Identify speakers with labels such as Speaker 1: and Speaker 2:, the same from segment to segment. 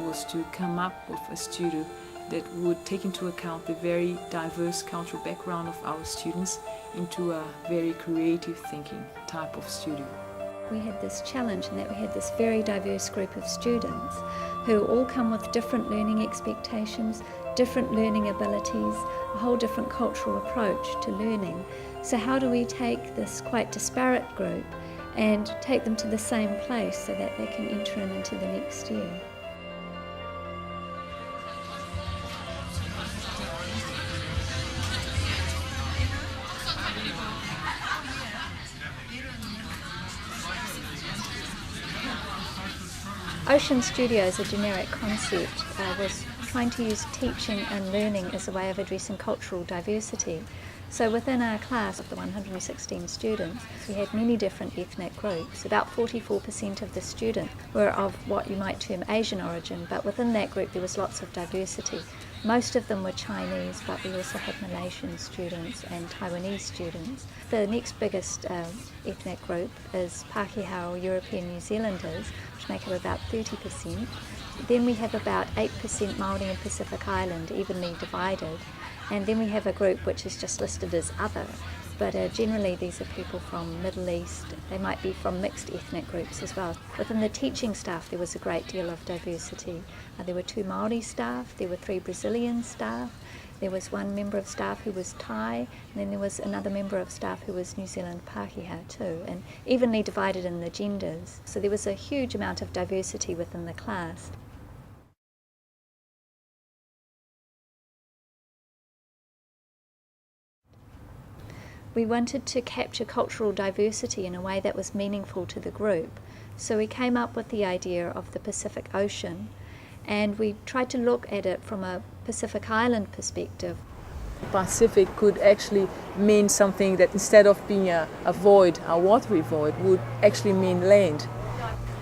Speaker 1: was to come up with a studio that would take into account the very diverse cultural background of our students into a very creative thinking type of studio.
Speaker 2: We had this challenge in that we had this very diverse group of students who all come with different learning expectations, different learning abilities, a whole different cultural approach to learning. So how do we take this quite disparate group and take them to the same place so that they can enter into the next year? Ocean Studio as a generic concept was trying to use teaching and learning as a way of addressing cultural diversity. So within our class of the 116 students, we had many different ethnic groups. About 44% of the students were of what you might term Asian origin, but within that group there was lots of diversity. Most of them were Chinese, but we also had Malaysian students and Taiwanese students. The next biggest ethnic group is Pākehā or European New Zealanders, which make up about 30%. Then we have about 8% Māori and Pacific Island, evenly divided. And then we have a group which is just listed as other, but generally these are people from Middle East. They might be from mixed ethnic groups as well. Within the teaching staff there was a great deal of diversity. There were 2 Māori staff, there were 3 Brazilian staff, there was 1 member of staff who was Thai, and then there was another member of staff who was New Zealand Pākehā too, and evenly divided in the genders. So there was a huge amount of diversity within the class. We wanted to capture cultural diversity in a way that was meaningful to the group. So we came up with the idea of the Pacific Ocean, and we tried to look at it from a Pacific Island perspective.
Speaker 1: Pacific could actually mean something that instead of being a void, a watery void, would actually mean land.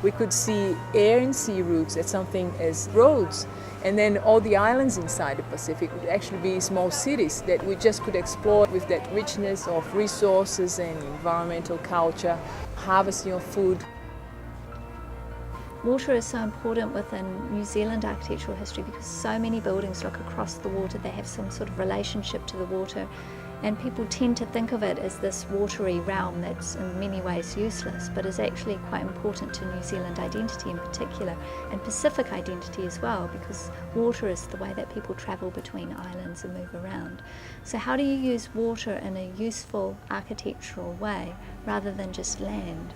Speaker 1: We could see air and sea routes as something as roads. And then all the islands inside the Pacific would actually be small cities that we just could explore with that richness of resources and environmental culture, harvesting of food.
Speaker 2: Water is so important within New Zealand architectural history because so many buildings look across the water. They have some sort of relationship to the water, and people tend to think of it as this watery realm that's in many ways useless, but is actually quite important to New Zealand identity in particular, and Pacific identity as well, because water is the way that people travel between islands and move around. So how do you use water in a useful architectural way rather than just land?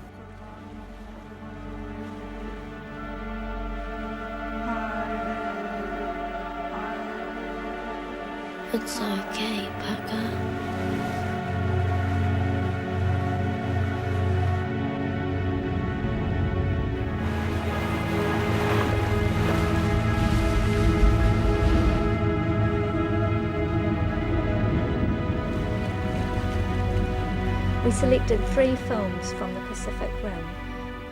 Speaker 3: It's okay, Paka.
Speaker 2: We selected 3 films from the Pacific Rim.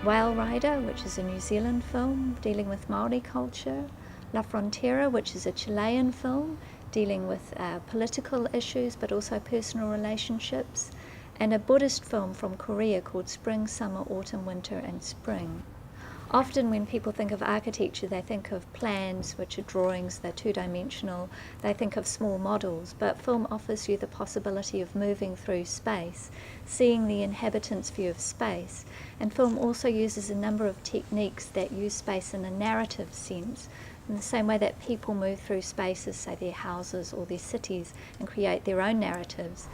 Speaker 2: Whale Rider, which is a New Zealand film dealing with Māori culture, La Frontera, which is a Chilean film dealing with political issues but also personal relationships, and a Buddhist film from Korea called Spring, Summer, Autumn, Winter and Spring. Often when people think of architecture, they think of plans, which are drawings, they're 2-dimensional, they think of small models, but film offers you the possibility of moving through space, seeing the inhabitants' view of space, and film also uses a number of techniques that use space in a narrative sense, in the same way that people move through spaces, say their houses or their cities, and create their own narratives.